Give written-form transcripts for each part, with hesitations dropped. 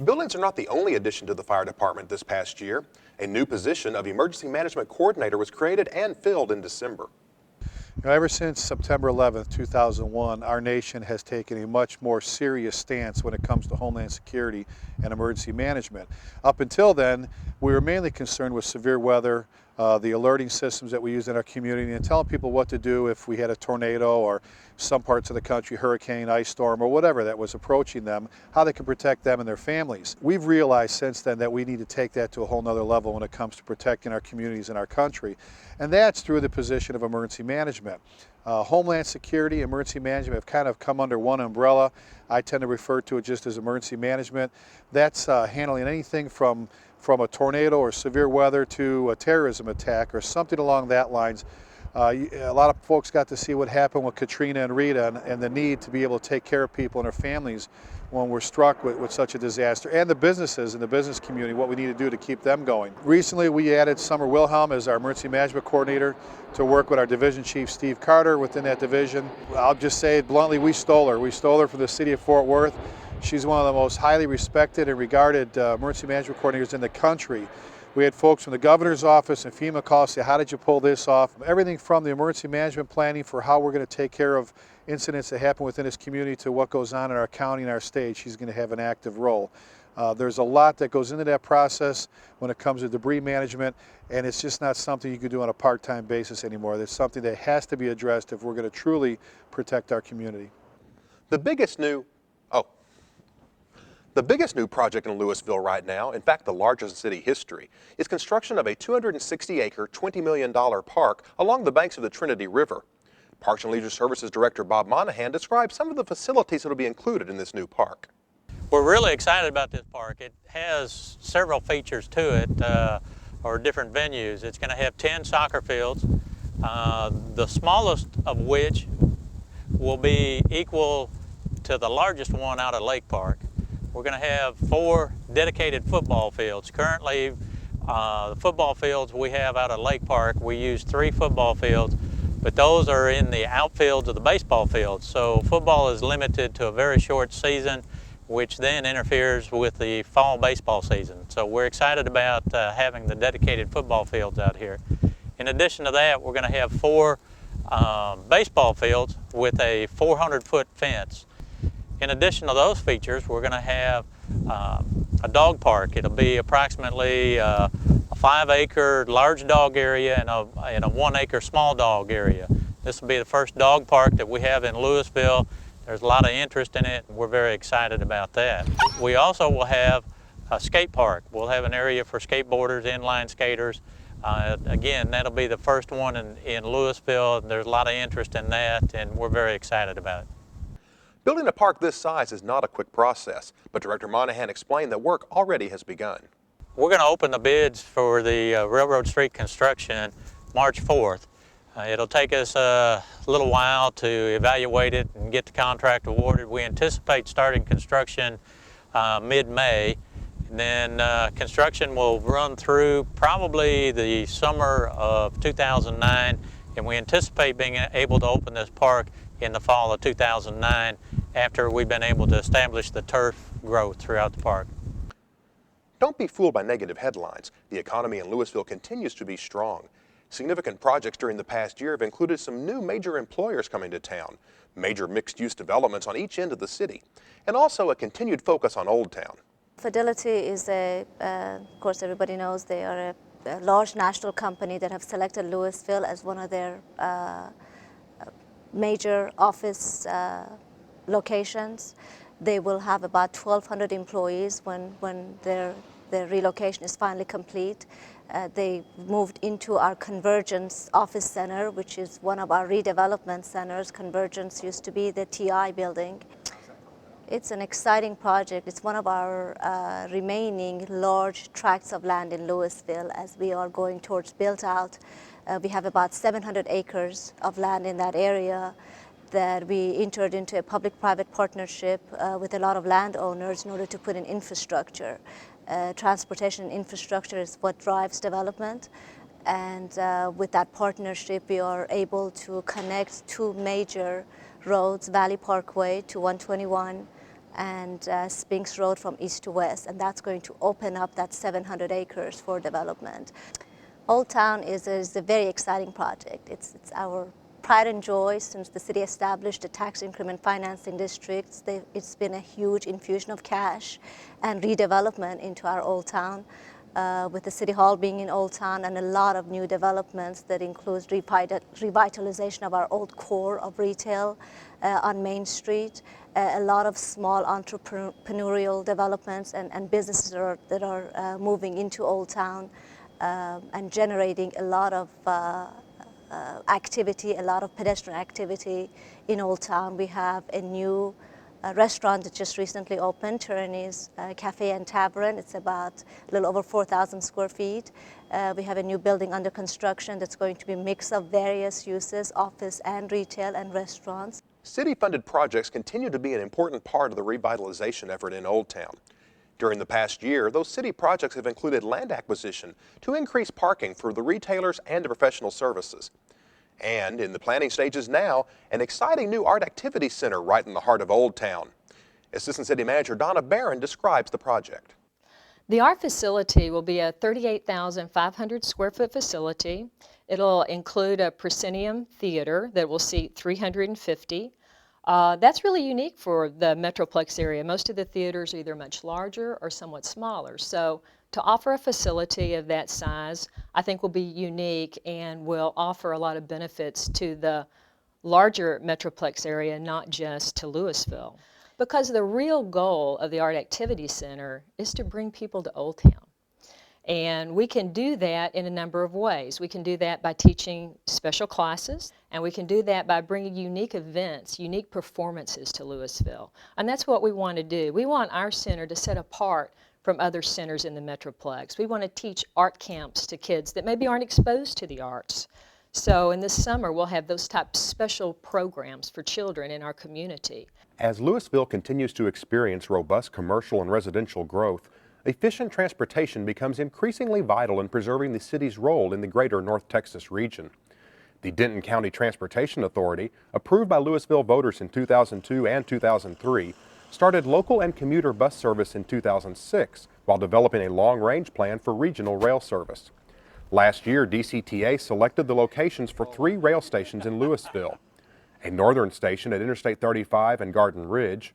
buildings are not the only addition to the fire department this past year. A new position of emergency management coordinator was created and filled in December. Ever since September 11th, 2001, our nation has taken a much more serious stance when it comes to homeland security and emergency management. Up until then, we were mainly concerned with severe weather, the alerting systems that we use in our community, and telling people what to do if we had a tornado or some parts of the country, hurricane, ice storm, or whatever that was approaching them, how they could protect them and their families. We've realized since then that we need to take that to a whole nother level when it comes to protecting our communities and our country, and that's through the position of emergency management. Homeland security, emergency management have kind of come under one umbrella. I tend to refer to it just as emergency management. That's handling anything from a tornado or severe weather to a terrorism attack or something along that lines. A lot of folks got to see what happened with Katrina and Rita and the need to be able to take care of people and their families when we're struck with such a disaster, and the businesses and the business community, what we need to do to keep them going. Recently, we added Summer Wilhelm as our emergency management coordinator to work with our division chief, Steve Carter, within that division. I'll just say it bluntly, we stole her. We stole her from the city of Fort Worth. She's one of the most highly respected and regarded emergency management coordinators in the country. We had folks from the governor's office and FEMA call say, how did you pull this off? Everything from the emergency management planning for how we're going to take care of incidents that happen within this community to what goes on in our county and our state, she's going to have an active role. There's a lot that goes into that process when it comes to debris management, and it's just not something you can do on a part-time basis anymore. It's something that has to be addressed if we're going to truly protect our community. The biggest new project in Lewisville right now, in fact the largest in city history, is construction of a 260-acre, $20 million park along the banks of the Trinity River. Parks and Leisure Services Director Bob Monahan describes some of the facilities that will be included in this new park. We're really excited about this park. It has several features to it, or different venues. It's going to have 10 soccer fields, the smallest of which will be equal to the largest one out at Lake Park. We're going to have 4 dedicated football fields. Currently, the football fields we have out at Lake Park, we use 3 football fields, but those are in the outfields of the baseball fields. So football is limited to a very short season, which then interferes with the fall baseball season. So we're excited about having the dedicated football fields out here. In addition to that, we're going to have 4 baseball fields with a 400-foot fence. In addition to those features, we're going to have a dog park. It'll be approximately a 5-acre large dog area and a 1-acre small dog area. This will be the first dog park that we have in Lewisville. There's a lot of interest in it, and we're very excited about that. We also will have a skate park. We'll have an area for skateboarders, inline skaters. Again, that'll be the first one in Lewisville. There's a lot of interest in that, and we're very excited about it. Building a park this size is not a quick process, but Director Monahan explained that work already has begun. We're going to open the bids for the Railroad Street construction March 4th. It'll take us a little while to evaluate it and get the contract awarded. We anticipate starting construction mid-May. And then construction will run through probably the summer of 2009, and we anticipate being able to open this park in the fall of 2009 after we've been able to establish the turf growth throughout the park. Don't be fooled by negative headlines. The economy in Lewisville continues to be strong. Significant projects during the past year have included some new major employers coming to town, major mixed-use developments on each end of the city, and also a continued focus on Old Town. Fidelity is of course everybody knows they are a large national company that have selected Lewisville as one of their major office locations. They will have about 1,200 employees when their relocation is finally complete. They moved into our Convergence Office Center, which is one of our redevelopment centers. Convergence used to be the TI building. It's an exciting project. It's one of our remaining large tracts of land in Lewisville as we are going towards built out. We have about 700 acres of land in that area that we entered into a public-private partnership with a lot of landowners in order to put in infrastructure. Transportation infrastructure is what drives development, and with that partnership we are able to connect 2 major roads, Valley Parkway to 121, and Spinks Road from east to west, and that's going to open up that 700 acres for development. Old Town is a very exciting project. It's our pride and joy since the city established the tax increment financing districts. It's been a huge infusion of cash and redevelopment into our Old Town, with the City Hall being in Old Town and a lot of new developments that includes revitalization of our old core of retail on Main Street, a lot of small entrepreneurial developments and businesses that are moving into Old Town and generating a lot of activity, a lot of pedestrian activity in Old Town. We have a new restaurant that just recently opened, Tyranny's Cafe and Tavern. It's about a little over 4,000 square feet. We have a new building under construction that's going to be a mix of various uses, office and retail and restaurants. City-funded projects continue to be an important part of the revitalization effort in Old Town. During the past year, those city projects have included land acquisition to increase parking for the retailers and the professional services. And in the planning stages now, an exciting new art activity center right in the heart of Old Town. Assistant City Manager Donna Barron describes the project. The art facility will be a 38,500 square foot facility. It'll include a proscenium theater that will seat 350. That's really unique for the Metroplex area. Most of the theaters are either much larger or somewhat smaller. So to offer a facility of that size, I think will be unique and will offer a lot of benefits to the larger Metroplex area, not just to Lewisville. Because the real goal of the Art Activity Center is to bring people to Old Town. And we can do that in a number of ways. We can do that by teaching special classes, and we can do that by bringing unique events, unique performances to Lewisville. And that's what we want to do. We want our center to set apart from other centers in the Metroplex. We want to teach art camps to kids that maybe aren't exposed to the arts. So in this summer, we'll have those type of special programs for children in our community. As Lewisville continues to experience robust commercial and residential growth, efficient transportation becomes increasingly vital in preserving the city's role in the greater North Texas region. The Denton County Transportation Authority, approved by Lewisville voters in 2002 and 2003, started local and commuter bus service in 2006 while developing a long-range plan for regional rail service. Last year, DCTA selected the locations for 3 rail stations in Lewisville: a northern station at Interstate 35 and Garden Ridge,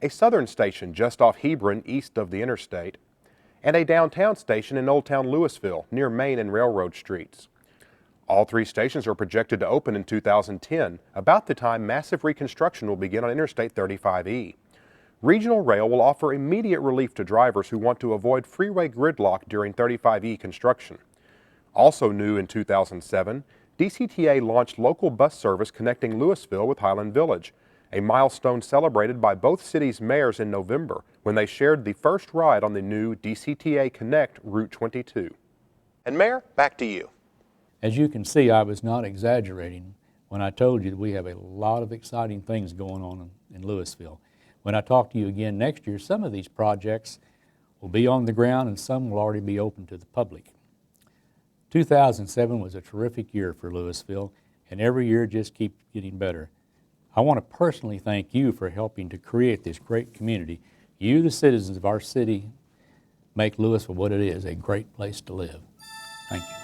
a southern station just off Hebron east of the interstate, and a downtown station in Old Town Lewisville near Main and Railroad Streets. All 3 stations are projected to open in 2010, about the time massive reconstruction will begin on Interstate 35E. Regional rail will offer immediate relief to drivers who want to avoid freeway gridlock during 35E construction. Also new in 2007, DCTA launched local bus service connecting Lewisville with Highland Village, a milestone celebrated by both cities' mayors in November when they shared the first ride on the new DCTA Connect Route 22. And Mayor, back to you. As you can see, I was not exaggerating when I told you that we have a lot of exciting things going on in Lewisville. When I talk to you again next year, some of these projects will be on the ground and some will already be open to the public. 2007 was a terrific year for Lewisville, and every year just keeps getting better. I want to personally thank you for helping to create this great community. You, the citizens of our city, make Lewisville what it is, a great place to live. Thank you.